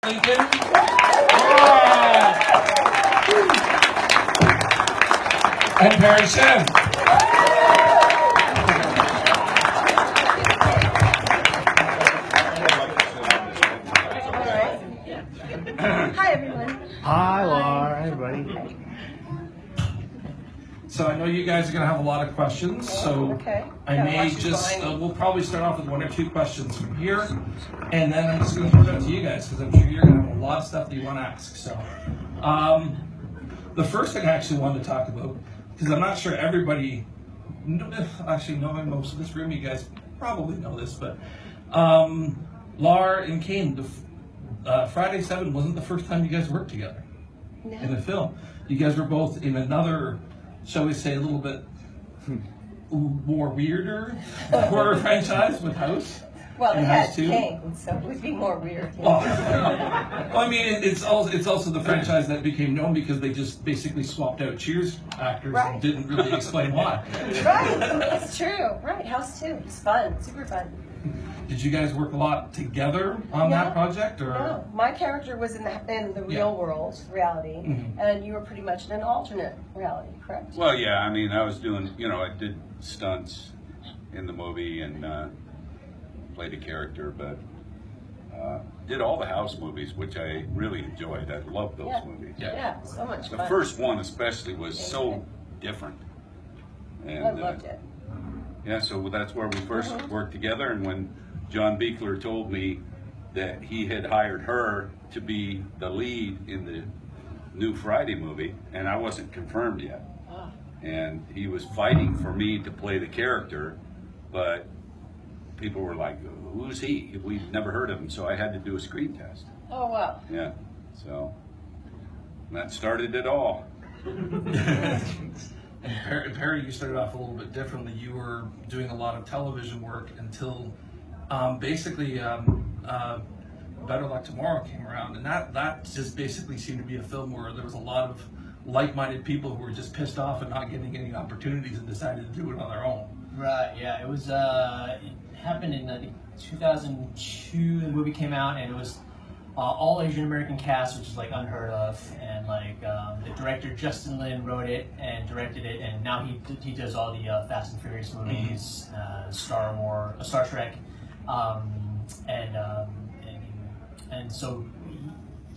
Lincoln. And Perry Shen. Hi, everyone. Hi, Lar. Hi, everybody. So I know you guys are going to have a lot of questions, so Okay. I Yeah, may watch just, this line. we'll probably start off with one or two questions from here, and then I'm just going to throw it out to you guys, because I'm sure you're going to have a lot of stuff that you want to ask. So, the first thing I actually wanted to talk about, because I'm not sure everybody, actually knowing most of this room, you guys probably know this, but Lar and Kane, Friday 7 wasn't the first time you guys worked together in a film. You guys were both in another, shall we say, a little bit more weirder horror franchise with House. Well, they and had House 2. Kane, so it would be more weird. Well, I mean, it's also the franchise that became known because they just basically swapped out Cheers actors Right. and didn't really explain why. Right, it's true. Right, House 2. It's fun, super fun. Did you guys work a lot together on that project, or? No, my character was in the real world, reality, and you were pretty much in an alternate reality, correct? Well, yeah, I mean, I was doing, I did stunts in the movie and played a character, but did all the House movies, which I really enjoyed. I loved those movies. Yeah, so much The fun. first one especially was so different. And, I loved it. Yeah, so that's where we first worked together, and when John Beekler told me that he had hired her to be the lead in the new Friday movie, and I wasn't confirmed yet. And he was fighting for me to play the character, but people were like, who's he? We've never heard of him, so I had to do a screen test. Oh, wow. Yeah, so that started it all. And Perry, you started off a little bit differently. You were doing a lot of television work until basically Better Luck Tomorrow came around, and that just basically seemed to be a film where there was a lot of like-minded people who were just pissed off and not getting any opportunities and decided to do it on their own. Right, yeah, it was, it happened in, I think, 2002, the movie came out, and it was all Asian American cast, which is like unheard of, and like the director Justin Lin wrote it and directed it, and now he does all the Fast and Furious movies, Star Trek, and so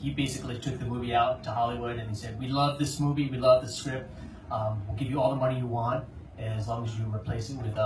he basically took the movie out to Hollywood and he said, "We love this movie, we love the script, we'll give you all the money you want as long as you replace it with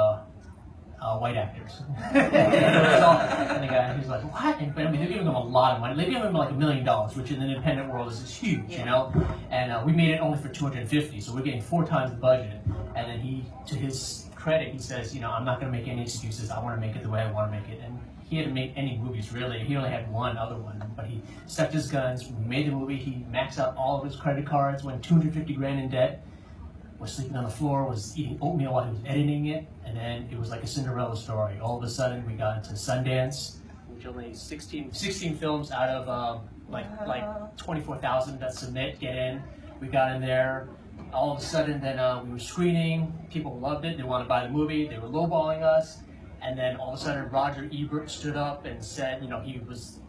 white actors." And the guy, he's like, "What?" But I mean, they're giving him a lot of money. They're giving him like $1 million, which in the independent world is huge, you know. And we made it only for $250, so we're getting 4 times the budget. And then he, to his credit, he says, "I'm not going to make any excuses. I want to make it the way I want to make it." And he hadn't made any movies really. He only had one other one, but he stuck to his guns. We made the movie. He maxed out all of his credit cards, went 250 grand in debt. Was sleeping on the floor, was eating oatmeal while he was editing it, and then it was like a Cinderella story. All of a sudden, we got into Sundance, which only 16 films out of like 24,000 that submit get in. We got in there. All of a sudden, then we were screening. People loved it. They wanted to buy the movie. They were lowballing us, and then all of a sudden, Roger Ebert stood up and said, he was,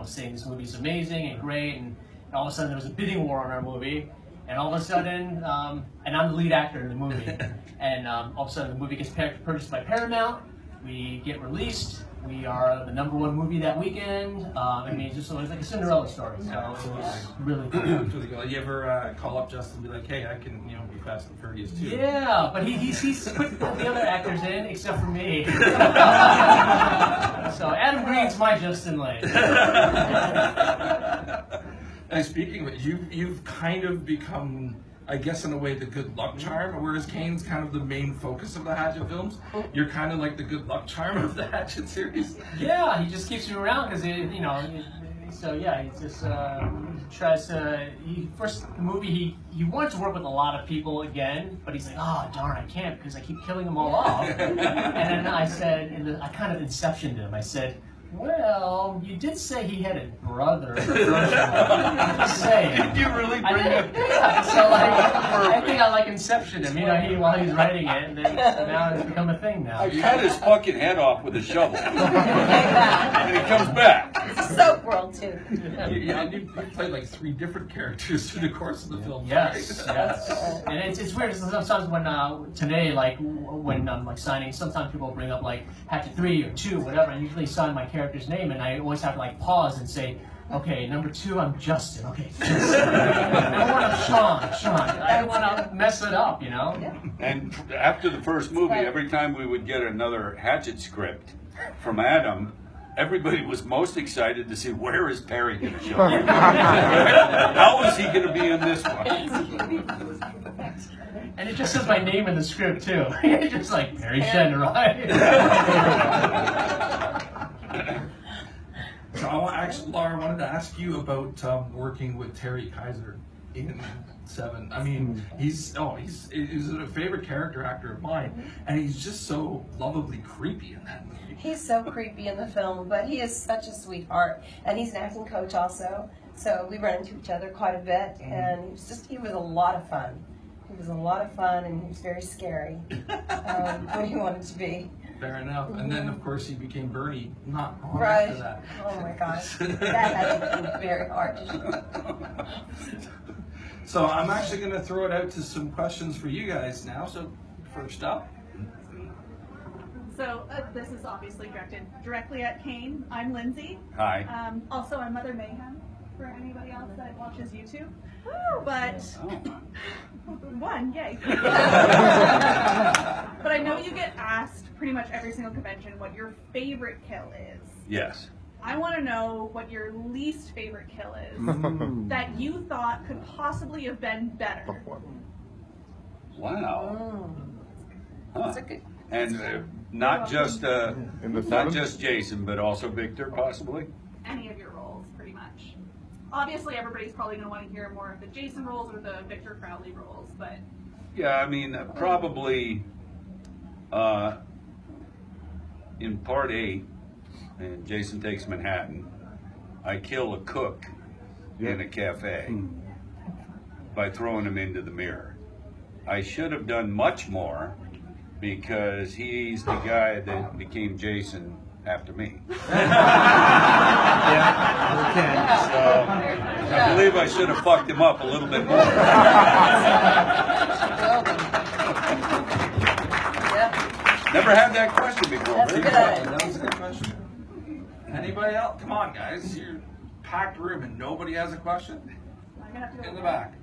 saying this movie's amazing and great, and all of a sudden there was a bidding war on our movie. And all of a sudden, and I'm the lead actor in the movie, and all of a sudden the movie gets purchased by Paramount, we get released, we are the #1 movie that weekend. I mean, it was like a Cinderella story, so it was really cool. Really cool. You ever call up Justin and be like, "Hey, I can be Fast and Furious too"? Yeah, but he's put the other actors in, except for me. So Adam Green's my Justin Lin. And speaking of it, you've kind of become, I guess in a way, the good luck charm, whereas Kane's kind of the main focus of the Hatchet films. You're kind of like the good luck charm of the Hatchet series. Yeah, he just keeps me around because, so yeah, he just tries to, the movie, he wanted to work with a lot of people again, but he's like, oh, darn, I can't because I keep killing them all off. And then I said, I kind of inceptioned him. I said, well, you did say he had a brother. I'm just saying. Did you really bring it? Yeah, so I think I inceptioned him, while he was writing it, and then now it's become a thing now. I cut his fucking head off with a shovel. And he comes back. It's a soap world too. Yeah, and you played like 3 different characters through the course of the film. Yes, right? yes. And it's weird. Sometimes when today, like when I'm like signing, sometimes people bring up like Hatchet 3 or 2, whatever. I usually sign my character's name, and I always have to like pause and say, okay, number 2, I'm Justin. Okay, Justin. I want to Sean. I don't want to mess it up, you know. Yeah. And after the first movie, every time we would get another Hatchet script from Adam, everybody was most excited to see where is Perry going to show up. How is he going to be in this one? And it just says my name in the script too. It's just like Perry Shen, right? So Laura, I wanted to ask you about working with Terry Kaiser in 7. I mean, he's a favorite character actor of mine, and he's just so lovably creepy in that movie. He's so creepy in the film, but he is such a sweetheart, and he's an acting coach also. So we run into each other quite a bit, and he was a lot of fun. He was a lot of fun, and he was very scary when he wanted to be. Fair enough. And then, of course, he became Bernie not long Right. after that. Oh my gosh, that had to be very hard to shoot. So I'm actually going to throw it out to some questions for you guys now. So first up. So this is obviously directed directly at Kane. I'm Lindsay. Hi. Also, I'm Mother Mayhem for anybody else that watches YouTube. But one, yay. But I know you get asked pretty much every single convention what your favorite kill is. Yes. I want to know what your least favorite kill is that you thought could possibly have been better. Wow. That's a good. And not just Jason, but also Victor, possibly. Any of your roles, pretty much. Obviously, everybody's probably going to want to hear more of the Jason roles or the Victor Crowley roles, but Yeah, I mean, probably in part 8, and Jason Takes Manhattan, I kill a cook in a cafe by throwing him into the mirror. I should have done much more because he's the guy that became Jason after me. So I believe I should have fucked him up a little bit more. Never had that question before. That's Very good. good. That was a good question. Anybody else? Come on, guys. You're a packed room and nobody has a question? I'm going to have to go In the back.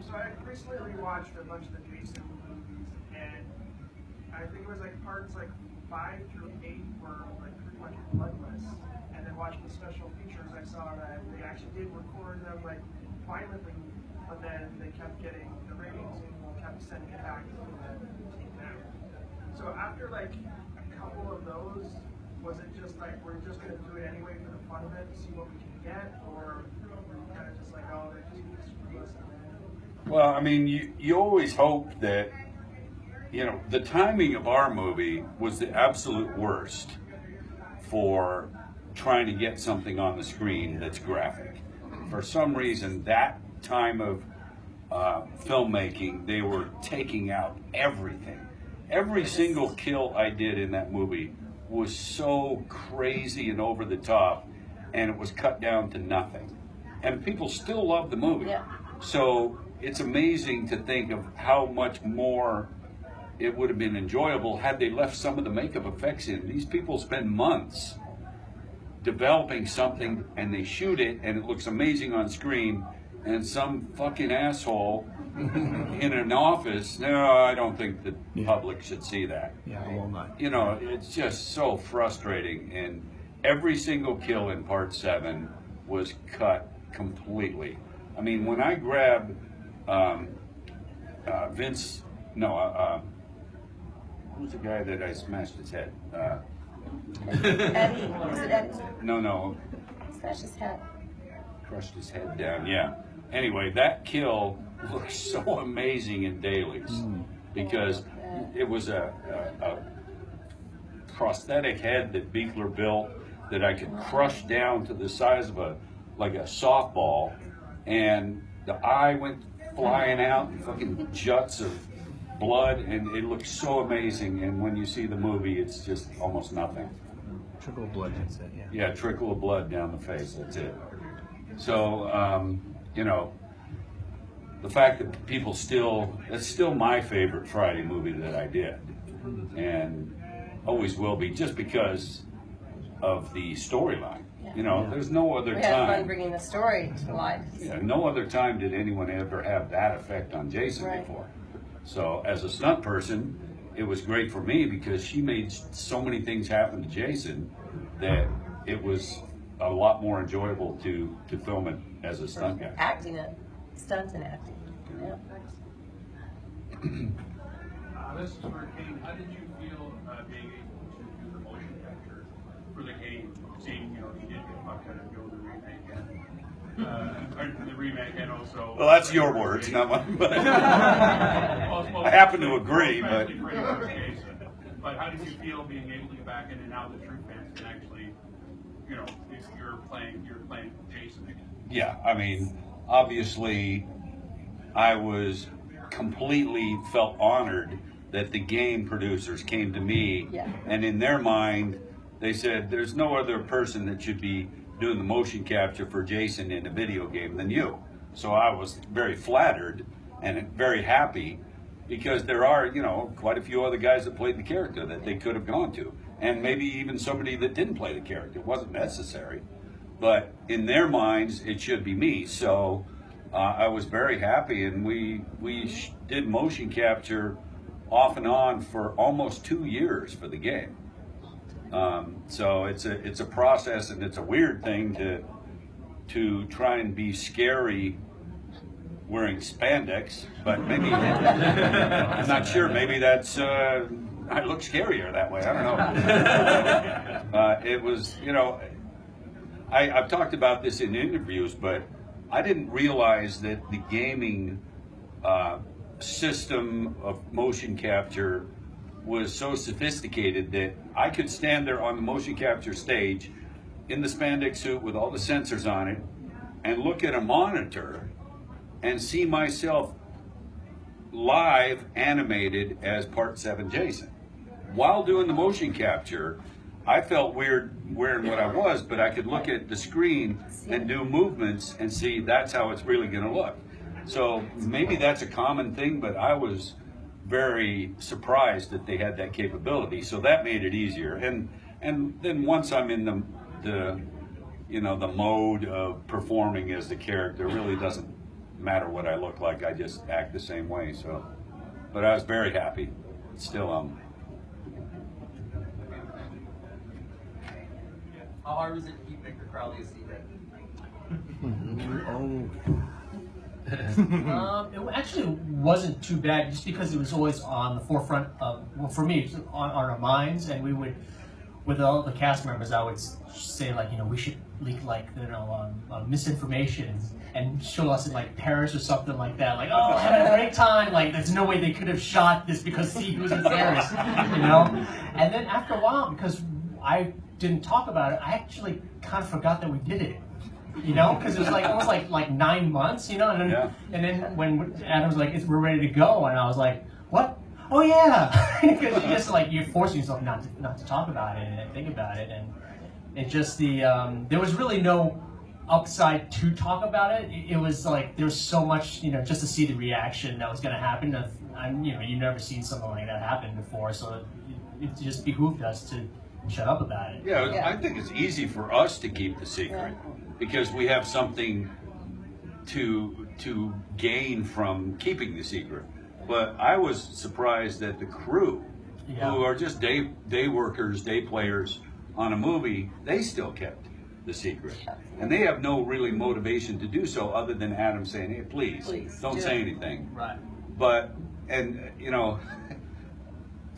So I recently rewatched a bunch of the Jason movies, and I think it was like parts like 5 through 8 were like pretty much bloodless. And then watching the special features, I saw that they actually did record them like violently, but then they kept getting the ratings and kept sending it back to taken out. So after like a couple of those, was it just like we're just gonna do it anyway for the fun of it, see what we can get, or kind of just like, oh, they're just screw us? Well, I mean, you always hope that, you know, the timing of our movie was the absolute worst for trying to get something on the screen that's graphic. For some reason, that time of filmmaking, they were taking out everything. Every single kill I did in that movie was so crazy and over the top, and it was cut down to nothing. And people still love the movie. Yeah. So it's amazing to think of how much more it would have been enjoyable had they left some of the makeup effects in. These people spend months developing something and they shoot it and it looks amazing on screen, and some fucking asshole in an office, no, I don't think the public should see that. Yeah, I will not. You know, it's just so frustrating, and every single kill in part 7 was cut completely. I mean, when I grabbed Vince, who's the guy that I smashed his head? Eddie, was it Eddie? No, Smash his head. crushed his head down, yeah. Anyway, that kill looks so amazing in dailies because it was a prosthetic head that Beekler built that I could crush down to the size of like a softball, and the eye went flying out and fucking juts of blood, and it looks so amazing. And when you see the movie, it's just almost nothing. Trickle of blood, that's it, yeah. Yeah, trickle of blood down the face, that's it. So, you know, the fact that people it's still my favorite Friday movie that I did. And always will be, just because of the storyline. You know, there's no other We had fun time. bringing the story to life. Yeah, no other time did anyone ever have that effect on Jason Right. before. So as a stunt person, it was great for me because she made so many things happen to Jason that it was a lot more enjoyable to film it as a stunt guy. Acting it, stunts and acting. Yeah. This is for Kane. How did you feel being able to do the motion capture for the game? Seeing, you know, you did get fucked out of Joe the remake and the remake, and also. Well, that's your words, not mine. But I happen to agree, but. But how did you feel being able to get back in and now the true fans can actually, you know, you're playing Jason again? Yeah, I mean, obviously, I was completely felt honored that the game producers came to me, and in their mind, they said, there's no other person that should be doing the motion capture for Jason in a video game than you. So I was very flattered and very happy, because there are, you know, quite a few other guys that played the character that they could have gone to, and maybe even somebody that didn't play the character. It wasn't necessary, but in their minds, it should be me. So I was very happy, and we did motion capture off and on for almost 2 years for the game. So it's a process, and it's a weird thing to try and be scary wearing spandex, but maybe I'm not sure. Maybe that's I look scarier that way. I don't know. It was, you know, I've talked about this in interviews, but I didn't realize that the gaming system of motion capture was so sophisticated that I could stand there on the motion capture stage in the spandex suit with all the sensors on it and look at a monitor and see myself live animated as Part 7 Jason. While doing the motion capture, I felt weird wearing what I was, but I could look at the screen and do movements and see that's how it's really gonna look. So maybe that's a common thing, but I was very surprised that they had that capability. So that made it easier. And then once I'm in the you know, the mode of performing as the character, it really doesn't matter what I look like. I just act the same way. So, but I was very happy. Still How hard was it to keep Victor Crowley a secret? It actually wasn't too bad, just because it was always on the forefront of, well, for me, it was on our minds, and we would, with all the cast members, I would say, like, you know, we should leak, like, you know, misinformation and show us in, like, Paris or something like that. Like, oh, I had a great time. Like, there's no way they could have shot this because he was in Paris, you know? And then after a while, because I didn't talk about it, I actually kind of forgot that we did it. You know, because it was like almost like 9 months, you know, and then when Adam was like, we're ready to go, and I was like, what? Oh yeah, because you just like, you're forcing yourself not to talk about it and think about it, and it just there was really no upside to talk about it. It was like there was so much, you know, just to see the reaction that was going to happen. You know, you've never seen something like that happen before, so it just behooved us to shut up about it. Yeah, I think it's easy for us to keep the secret because we have something to gain from keeping the secret. But I was surprised that the crew, who are just day workers, day players on a movie, they still kept the secret. And they have no really motivation to do so other than Adam saying, hey, please don't say anything. Right. But, and you know,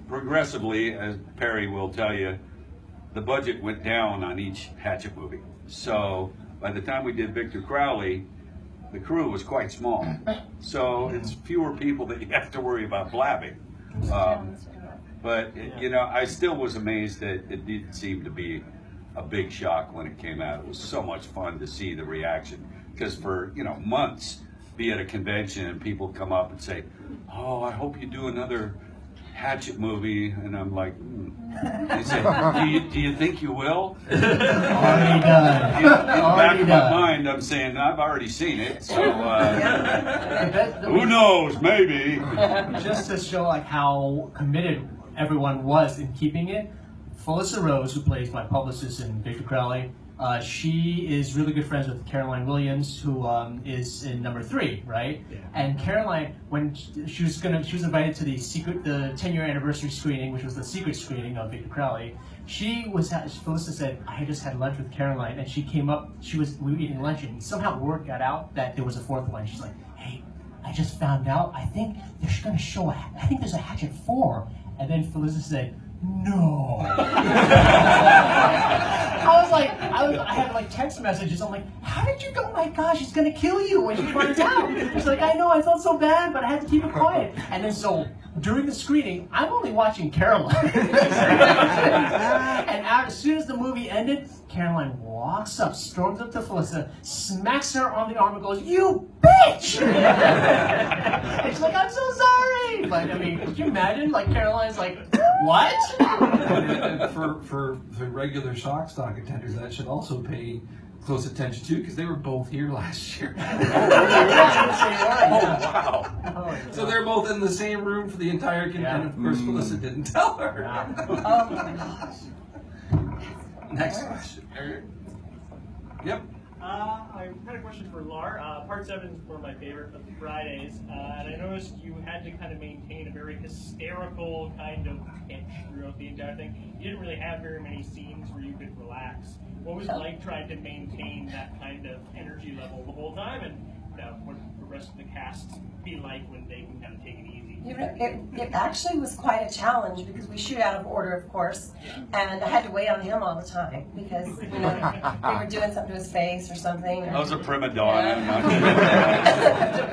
progressively, as Perry will tell you, the budget went down on each Hatchet movie. So by the time we did Victor Crowley, the crew was quite small. So it's fewer people that you have to worry about blabbing. But, you know, I still was amazed that it didn't seem to be a big shock when it came out. It was so much fun to see the reaction. Because for, you know, months, be at a convention and people come up and say, oh, I hope you do another Hatchet movie. And I'm like, He said, do you think you will? Already done. In the back Already of my done. mind, I'm saying, I've already seen it, so Yeah. who knows, maybe. Just to show like how committed everyone was in keeping it, Felissa Rose, who plays my publicist in Victor Crowley, she is really good friends with Caroline Williams, who is in number 3, right? Yeah. And Caroline, when she was invited to the 10-year anniversary screening, which was the secret screening of Victor Crowley. Felissa said, I just had lunch with Caroline, and she came up. We were eating lunch, and somehow word got out that there was a 4th one. She's like, hey, I just found out. I think they're going to show. I think there's a Hatchet 4. And then Felissa said, no. I had like text messages. I'm like, how did you go? Oh my gosh, he's gonna kill you when she finds out. She's like, I know, I felt so bad, but I had to keep it quiet. And then so during the screening, I'm only watching Caroline. And as soon as the movie ended, Caroline walks up, storms up to Felissa, smacks her on the arm and goes, you bitch! And she's like, I'm so sorry. But I mean, could you imagine? Like Caroline's like, what? For the regular shock stock attenders, that should also pay close attention to, because they were both here last year. Oh, wow. So they're both in the same room for the entire convention. Of course, Felissa didn't tell her. Oh my gosh. Next question. Eric? Yep. I had a question for Lar. Part 7 is one of my favorite of the Fridays, and I noticed you had to kind of maintain a very hysterical kind of pitch throughout the entire thing. You didn't really have very many scenes where you could relax. What was it like trying to maintain that kind of energy level the whole time, and what the rest of the cast be like when they can kind of take it easy? It actually was quite a challenge because we shoot out of order, of course, and I had to wait on him all the time because they were doing something to his face or something. I was a prima donna.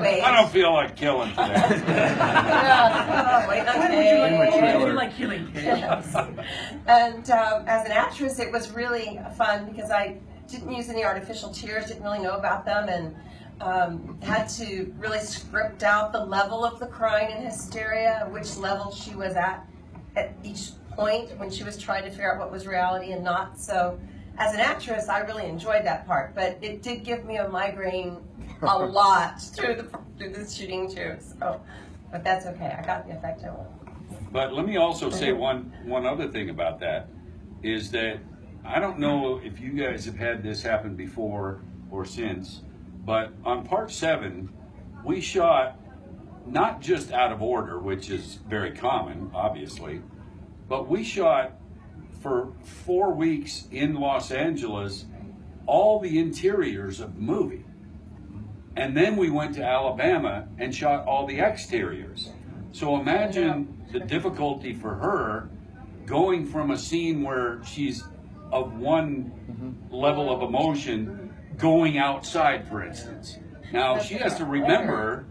Wait. I don't feel like killing today. Wait on like killing Yes. And as an actress, it was really fun because I didn't use any artificial tears, didn't really know about them, and had to really script out the level of the crying and hysteria, which level she was at each point when she was trying to figure out what was reality and not. So as an actress, I really enjoyed that part, but it did give me a migraine a lot through the shooting too. So, but that's okay. I got the effect I wanted. But let me also say one other thing about that, is that I don't know if you guys have had this happen before or since, but on part 7, we shot not just out of order, which is very common, obviously, but we shot for 4 weeks in Los Angeles all the interiors of the movie. And then we went to Alabama and shot all the exteriors. So imagine the difficulty for her going from a scene where she's of one level of emotion going outside, for instance. Now, she has to remember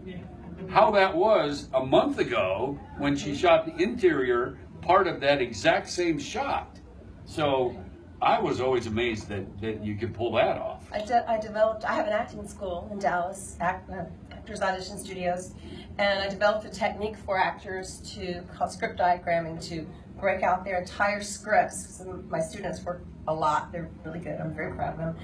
how that was a month ago when she shot the interior part of that exact same shot. So I was always amazed that you could pull that off. I have an acting school in Dallas, Actors Audition Studios, and I developed a technique for actors called script diagramming to break out their entire scripts. My students work a lot. They're really good. I'm very proud of them.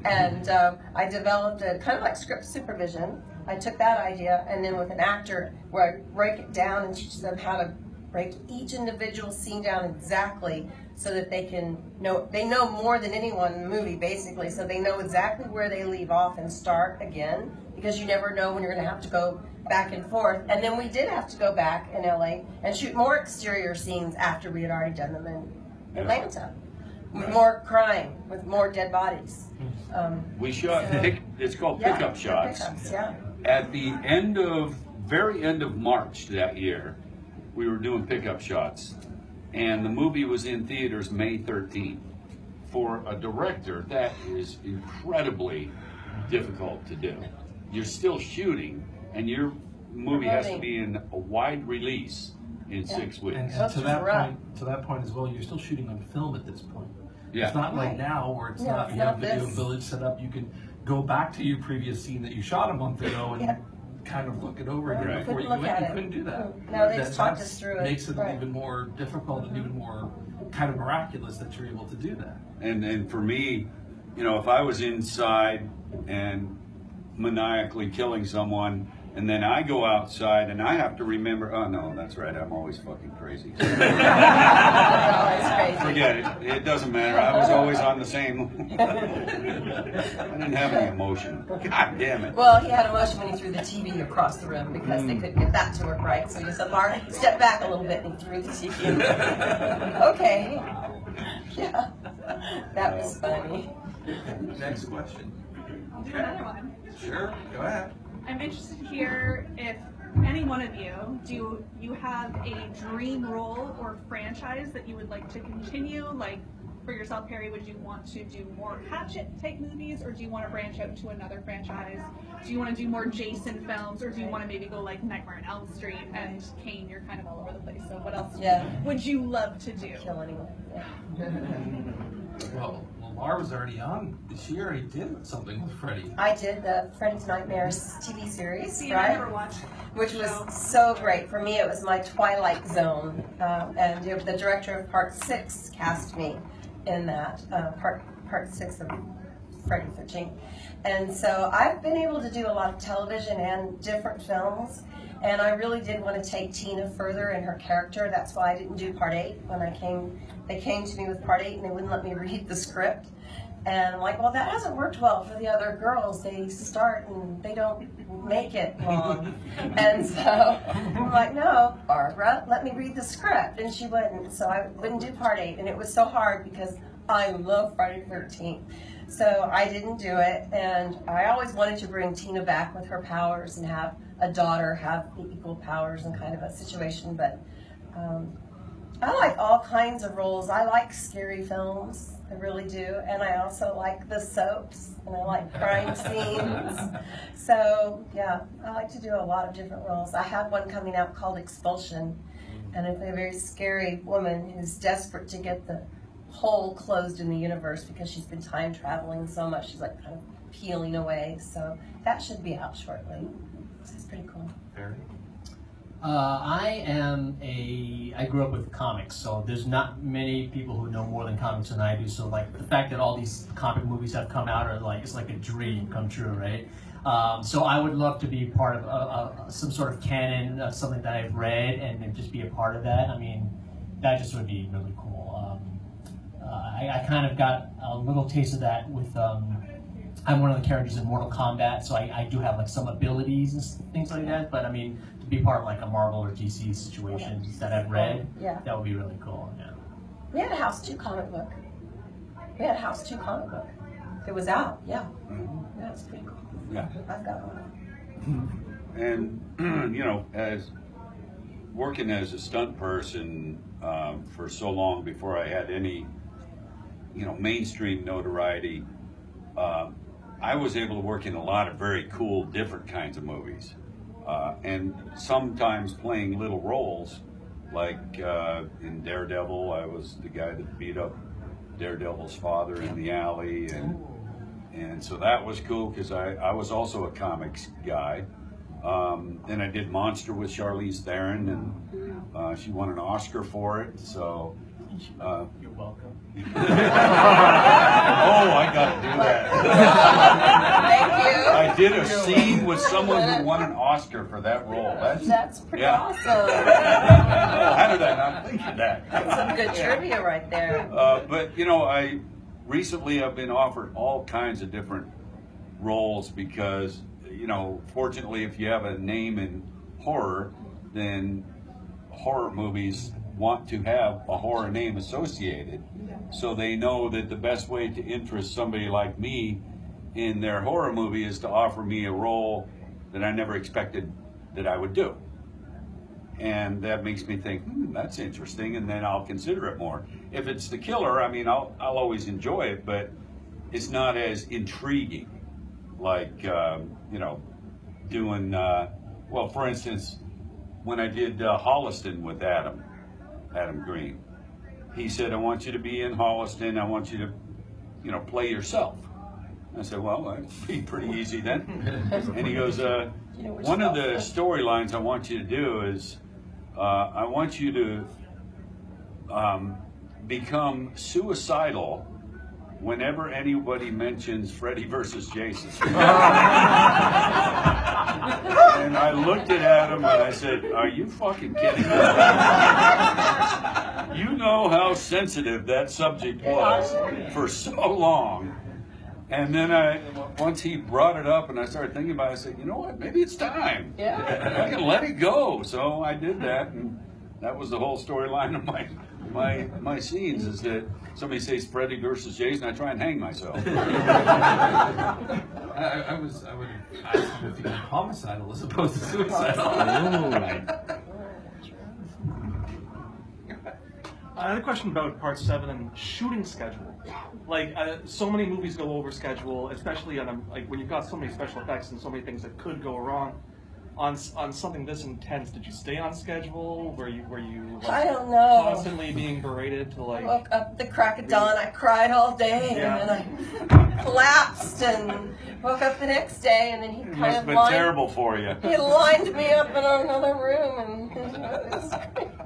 And I developed a kind of like script supervision. I took that idea and then with an actor where I break it down and teach them how to break each individual scene down exactly so that they know more than anyone in the movie basically, so they know exactly where they leave off and start again, because you never know when you're going to have to go back and forth. And then we did have to go back in LA and shoot more exterior scenes after we had already done them in Atlanta. With more crime, with more dead bodies. We shot, it's called pickup shots. Pickups, yeah. At the very end of March that year, we were doing pickup shots. And the movie was in theaters May 13th. For a director, that is incredibly difficult to do. You're still shooting, and your movie has to be in a wide release in 6 weeks. And to that point as well, you're still shooting on film at this point. Yeah. It's not like now where it's not, you have Video Village set up. You can go back to your previous scene that you shot a month ago and kind of look it over again before you go in. You couldn't do that. No, they just talked us through it. Makes it even more difficult and even more kind of miraculous that you're able to do that. And for me, you know, if I was inside and maniacally killing someone, and then I go outside and I have to remember, oh no, that's right, I'm always fucking crazy. Forget it. It doesn't matter. I was always on the same. I didn't have any emotion. God damn it. Well, he had emotion when he threw the TV across the room because they couldn't get that to work right. So he said, "Lar, step back a little bit," and he threw the TV. Okay. Yeah. That was funny. Next question. I'll do another one. Sure, go ahead. I'm interested to hear if any one of you, do you have a dream role or franchise that you would like to continue? Like for yourself, Perry, would you want to do more Hatchet type movies, or do you want to branch out to another franchise? Do you want to do more Jason films, or do you want to maybe go like Nightmare on Elm Street and Kane? You're kind of all over the place. So what else would you love to do? Kill anyone. Yeah. Well, Lar was already on. She already did something with Freddy. I did the Freddy's Nightmares TV series, See, I never watched. which was so great. For me, it was my Twilight Zone. And the director of Part 6 cast me in that, part 6 of Friday the 13th. And so I've been able to do a lot of television and different films. And I really did want to take Tina further in her character. That's why I didn't do Part 8 when they came to me with Part 8 and they wouldn't let me read the script. And I'm like, well, that hasn't worked well for the other girls. They start and they don't make it long. And so I'm like, no, Barbara, let me read the script. And she wouldn't. So I wouldn't do Part 8. And it was so hard because I love Friday the 13th. So I didn't do it. And I always wanted to bring Tina back with her powers and have a daughter have equal powers and kind of a situation. But I like all kinds of roles. I like scary films. I really do. And I also like the soaps, and I like crime scenes. So, yeah, I like to do a lot of different roles. I have one coming out called Expulsion, and it's a very scary woman who's desperate to get the hole closed in the universe because she's been time traveling so much. She's like kind of peeling away. So that should be out shortly. So it's pretty cool. Very. I grew up with comics, so there's not many people who know more than comics than I do. So like the fact that all these comic movies have come out are like, it's like a dream come true, right? So I would love to be part of some sort of canon of something that I've read and just be a part of that. I mean, that just would be really cool. I kind of got a little taste of that with, I'm one of the characters in Mortal Kombat, so I do have like some abilities and things like that, but I mean, to be part of like a Marvel or DC situation that I've read, that would be really cool, yeah. We had a House 2 comic book. It was out, yeah. Yeah, it's pretty cool. Yeah. I've got one. And, you know, as working as a stunt person for so long before I had any, you know, mainstream notoriety, I was able to work in a lot of very cool, different kinds of movies. And sometimes playing little roles, like in Daredevil, I was the guy that beat up Daredevil's father in the alley, and so that was cool because I was also a comics guy. Then I did Monster with Charlize Theron, and she won an Oscar for it. So You're welcome. oh, I gotta do that. Thank you. I did a scene with someone who won an Oscar for that role. That's pretty awesome. How did I not think of that? That's some good trivia right there. But you know, recently I've been offered all kinds of different roles because, you know, fortunately, if you have a name in horror, then horror movies want to have a horror name associated, so they know that the best way to interest somebody like me in their horror movie is to offer me a role that I never expected that I would do. And that makes me think, that's interesting, and then I'll consider it more. If it's the killer, I mean, I'll always enjoy it, but it's not as intriguing, like, you know, doing, well, for instance, when I did Holliston with Adam Green, he said, I want you to be in Holliston, I want you to, you know, play yourself. I said, well, that'd be pretty easy then. And he goes, one of the storylines I want you to do is, I want you to become suicidal whenever anybody mentions Freddy versus Jason. And I looked at Adam and I said, "Are you fucking kidding me? You know how sensitive that subject was for so long." And then once he brought it up and I started thinking about it, I said, "You know what, maybe it's time. Yeah. I can let it go." So I did that, and that was the whole storyline of my scenes, is that somebody says Freddy versus Jason, I try and hang myself. I would ask him if he was homicidal as opposed to suicidal. Right. I had a question about Part 7 and shooting schedule. Like, so many movies go over schedule, especially on like when you've got so many special effects and so many things that could go wrong. On something this intense, did you stay on schedule? Were you like, I don't know. constantly being berated to like? I woke up at the crack of dawn. I cried all day, Yeah. and then I collapsed and woke up the next day, and then he It kind must of have been lined, terrible for you. he lined me up in another room, and it was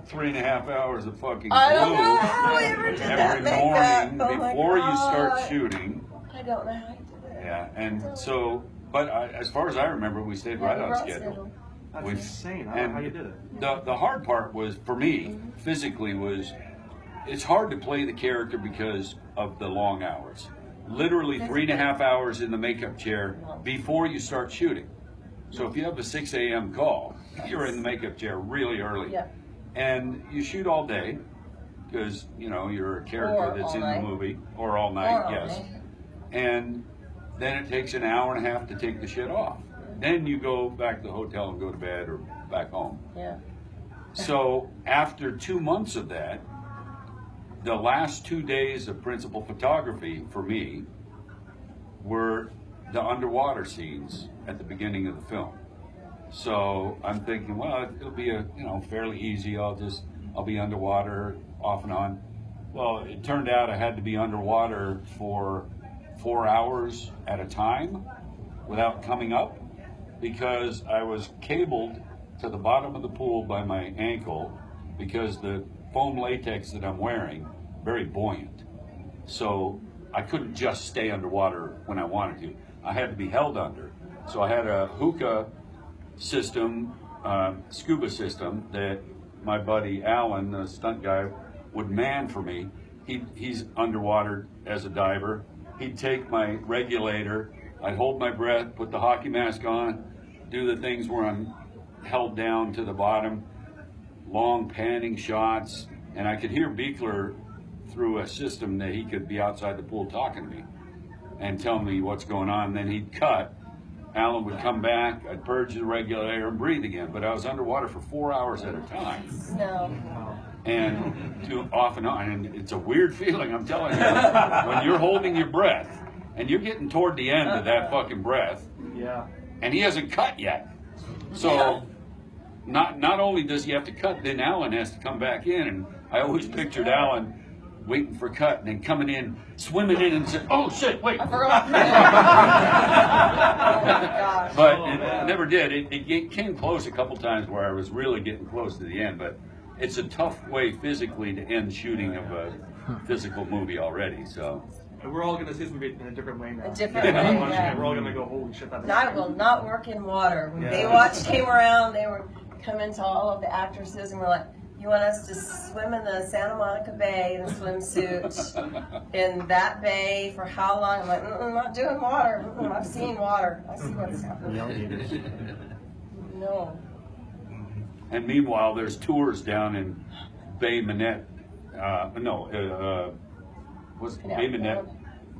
3.5 hours of fucking I don't glue know how he ever did that every makeup. morning Oh my before you start God. shooting. I don't know how he did it. Yeah, and so, but as far as I remember, we stayed right Yeah, on we're all schedule. That's We- insane. I don't know how you did it. The hard part was, for me, physically, was it's hard to play the character because of the long hours. Literally 3.5 hours in the makeup chair before you start shooting. So if you have a 6 a.m. call, you're in the makeup chair really early. Yeah. And you shoot all day because, you know, you're a character Or that's all in night. the movie, or all night, Or all yes. night. And then it takes an hour and a half to take the shit off. Then you go back to the hotel and go to bed or back home. Yeah. So after 2 months of that, the last 2 days of principal photography for me were the underwater scenes at the beginning of the film. So I'm thinking, well, it'll be fairly easy. I'll be underwater off and on. Well, it turned out I had to be underwater for 4 hours at a time without coming up, because I was cabled to the bottom of the pool by my ankle, because the foam latex that I'm wearing, very buoyant. So I couldn't just stay underwater when I wanted to. I had to be held under. So I had a hookah system, scuba system, that my buddy Alan, the stunt guy, would man for me. He's underwater as a diver. He'd take my regulator, I'd hold my breath, put the hockey mask on, do the things where I'm held down to the bottom, long panning shots, and I could hear Beekler through a system that he could be outside the pool talking to me and tell me what's going on. Then he'd cut. Alan would come back, I'd purge the regulator and breathe again, but I was underwater for 4 hours at a time. No. And off and on, and it's a weird feeling, I'm telling you, when you're holding your breath and you're getting toward the end of that fucking breath, Yeah. and he hasn't cut yet. So not only does he have to cut, then Alan has to come back in, and I always pictured Alan waiting for cut and then coming in, swimming in, and said, "Oh shit, wait." I forgot. Oh my gosh. But it never did. It came close a couple times where I was really getting close to the end, but it's a tough way physically to end shooting of a physical movie already. So And we're all gonna see this movie in a different way now. A different Yeah. way, Watching yeah. it, we're all gonna go, holy shit, that is I crazy. will not work in water. When Yeah. Baywatch came around, they were coming to all of the actresses and were like, "You want us to swim in the Santa Monica Bay in a swimsuit in that bay for how long?" I'm like, I'm not doing water. I've seen water. I see what's happening. No. and meanwhile, there's tours down in Bay Minette. Was it Bay Minette?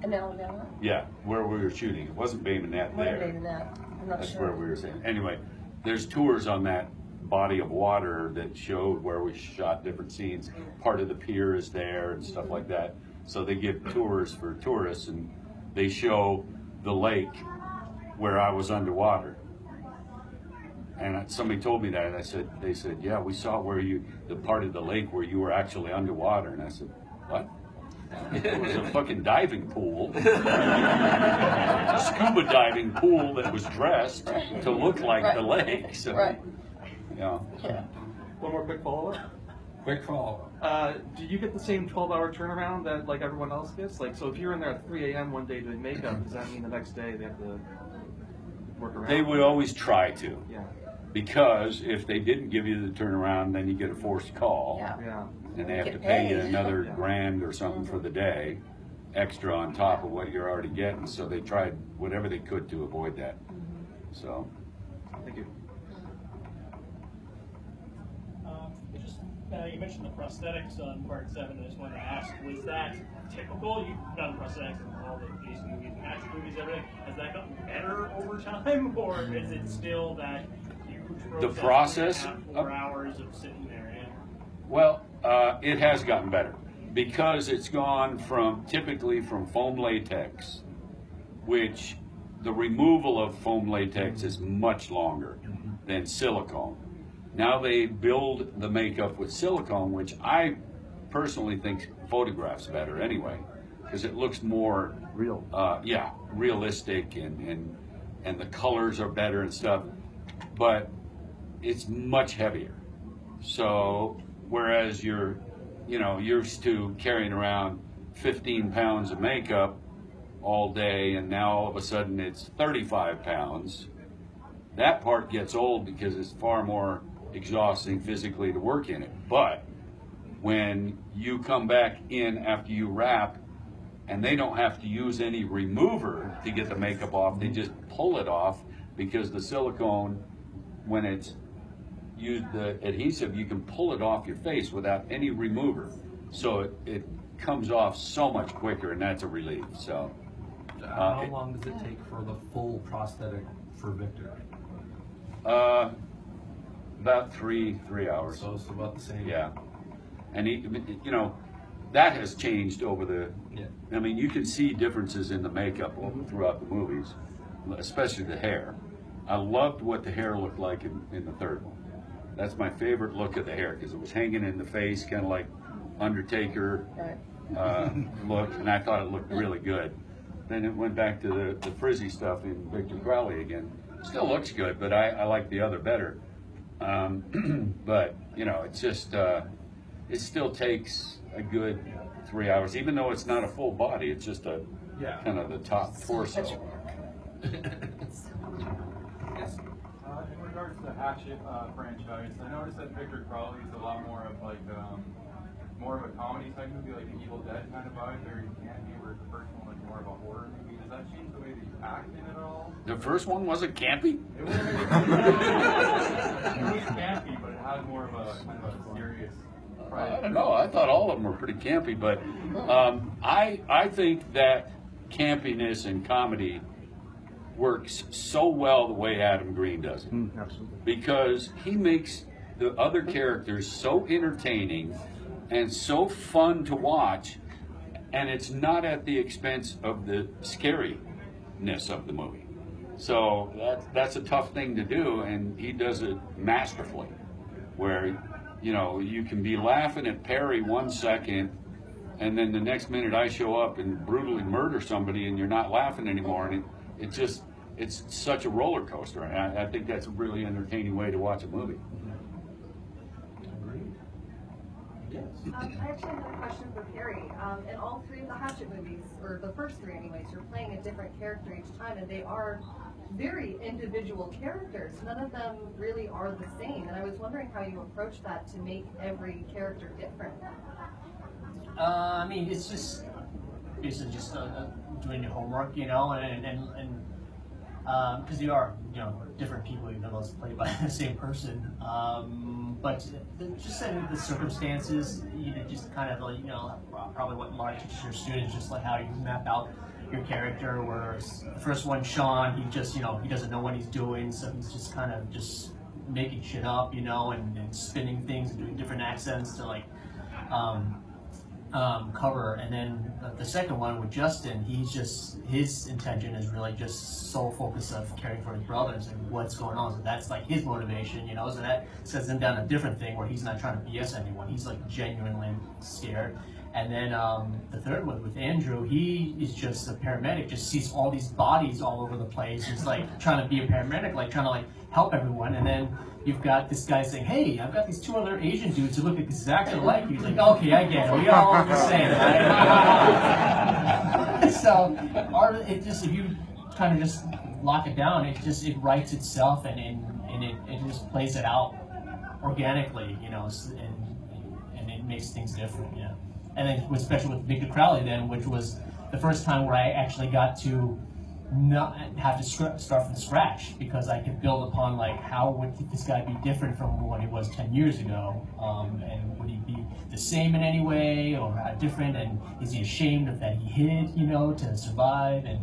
In Alabama? Yeah, where we were shooting. It wasn't Bay Minette What there. are they in that? I'm not That's sure. where we were saying. Anyway, there's tours on that body of water that showed where we shot different scenes. Part of the pier is there and stuff like that. So they give tours for tourists, and they show the lake where I was underwater. And somebody told me that, and they said, yeah, we saw the part of the lake where you were actually underwater. And I said, what? It was a fucking diving pool, a scuba diving pool that was dressed to look like the lake. So, Right. yeah. Yeah. One more quick follow-up. Quick follow-up. Do you get the same 12-hour turnaround that like everyone else gets? Like, so if you're in there at 3 a.m. one day doing makeup, does that mean the next day they have to work around? They would always try to, Yeah. because if they didn't give you the turnaround, then you get a forced call. Yeah. Yeah. And they have Get to pay you paid. another Yeah. grand or something for the day, extra on top of what you're already getting. So they tried whatever they could to avoid that. So, Thank you. Just you mentioned the prosthetics on part 7. I just wanted to ask, was that typical? You've done prosthetics in all the Jason movies, action movies, everything. Has that gotten better over time, or is it still that huge The process 4 hours of sitting there? Yeah. well, it has gotten better because it's gone from typically from foam latex, which the removal of foam latex is much longer than silicone. Now they build the makeup with silicone, which I personally think photographs better anyway, because it looks more Real. realistic and the colors are better and stuff, but it's much heavier. So whereas you're used to carrying around 15 pounds of makeup all day, and now all of a sudden it's 35 pounds, that part gets old because it's far more exhausting physically to work in it. But when you come back in after you wrap, and they don't have to use any remover to get the makeup off, they just pull it off, because the silicone, when it's used the adhesive, you can pull it off your face without any remover. So it comes off so much quicker, and that's a relief. So How long does it take for the full prosthetic for Victor? about three hours. So it's about the same. Yeah, and that has changed over the. Yeah. I mean, you can see differences in the makeup throughout the movies, especially the hair. I loved what the hair looked like in the third one. That's my favorite look of the hair, because it was hanging in the face, kind of like Undertaker look, and I thought it looked really good. Then it went back to the frizzy stuff in Victor Crowley again. Still looks good, but I like the other better. But it's just it still takes a good 3 hours, even though it's not a full body. It's just kind of the top torso. Yes. In regards to the Hatchet franchise, I noticed that Victor Crowley is a lot more of like more of a comedy type movie, like an Evil Dead kind of vibe, very campy, whereas the first one was more of a horror movie. Does that change the way that you act in it at all? The first one wasn't campy? It was campy, but it had more of a kind of a serious. I don't know. I thought all of them were pretty campy, but I think that campiness and comedy works so well the way Adam Green does it, Absolutely. because he makes the other characters so entertaining and so fun to watch, and it's not at the expense of the scariness of the movie. So that's a tough thing to do, and he does it masterfully, where you can be laughing at Perry 1 second, and then the next minute I show up and brutally murder somebody, and you're not laughing anymore, and it's such a roller coaster, and I think that's a really entertaining way to watch a movie. Agreed. Yes. I actually have a question for Perry. In all 3 of the Hatchet movies, or the first 3 anyways, you're playing a different character each time, and they are very individual characters. None of them really are the same, and I was wondering how you approach that to make every character different. I mean, it's just basically just doing your homework, and because they are, different people, even though it's played by the same person. But just in the circumstances, just kind of like, probably what Lar teaches your students, just like how you map out your character. Whereas the first one, Sean, he just, he doesn't know what he's doing, so he's just kind of just making shit up, and spinning things and doing different accents to like cover. And then the second one with Justin, his intention is really just sole focus of caring for his brothers and what's going on. So that's like his motivation, so that sets him down a different thing where he's not trying to BS anyone. He's like genuinely scared. And then the third one with Andrew, he is just a paramedic, just sees all these bodies all over the place. He's like trying to be a paramedic, like trying to like help everyone. And then you've got this guy saying, hey, I've got these 2 other Asian dudes who look exactly like you. He's like, okay, I get it. We all look the same, right? So it just, if you kind of just lock it down, it writes itself and it just plays it out organically, you know, and it makes things different, yeah. And then especially with Victor Crowley then, which was the first time where I actually got to not have to start from scratch, because I could build upon like how would this guy be different from what he was 10 years ago, and would he be the same in any way or different, and is he ashamed of that he hid, you know, to survive, and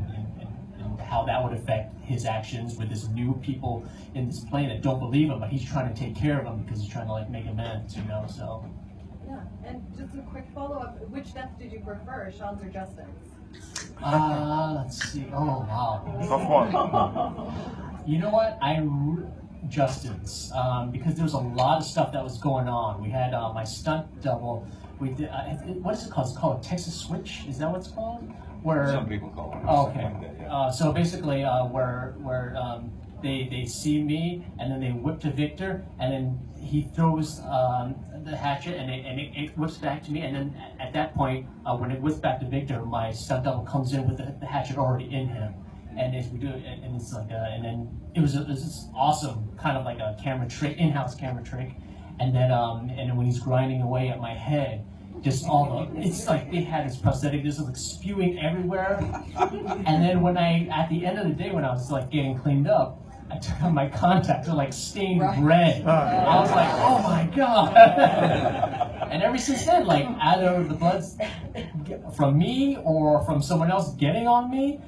how that would affect his actions with this new people in this plane that don't believe him, but he's trying to take care of them because he's trying to like make amends, you know. So yeah, and just a quick follow-up, which death did you prefer, Sean's or Justin's? Let's see. Oh wow. Tough one. You know what? Justin's, because there was a lot of stuff that was going on. We had my stunt double. We did. What is it called? It's called a Texas Switch. Is that what it's called? Where Some people call it. oh, okay. Like that, yeah. So basically, where they see me, and then they whip to Victor, and then he throws the hatchet, and it whips back to me, and then at that point, when it whips back to Victor, my stunt double comes in with the hatchet already in him, and as we do it, and it's like, and then it was this awesome kind of like a camera trick, in-house camera trick, and then when he's grinding away at my head. Just it's like they had his prosthetic just like spewing everywhere. And then at the end of the day, when I was like getting cleaned up, I took out my contacts, they're like stained red. I was like, oh my God. And ever since then, like either the blood's from me or from someone else getting on me,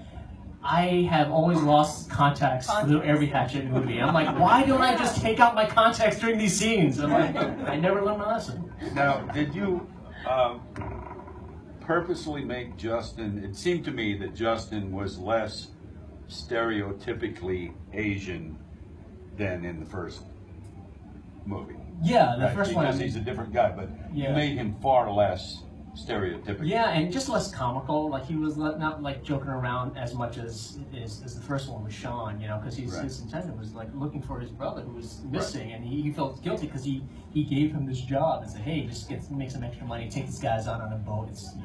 I have always lost contacts through every Hatchet movie. I'm like, why don't I just take out my contacts during these scenes? I'm like, I never learned my lesson. Now, did you purposely make Justin, it seemed to me that Justin was less stereotypically Asian than in the first movie. Yeah, the first one. Because he's a different guy, but you made him far less stereotypical. Yeah, and just less comical. Like he was not like joking around as much as the first one with Sean, you know, because his intent was like looking for his brother who was missing, and he felt guilty because he gave him this job and said, hey, just make some extra money, take these guys out on a boat. It's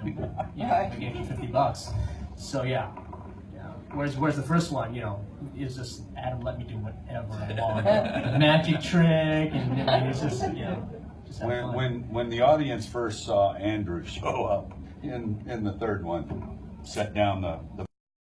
I gave you $50. So yeah. Whereas the first one, you know, is just Adam let me do whatever I want, a magic trick, and it's just Just when the audience first saw Andrew show up in the third one, set down the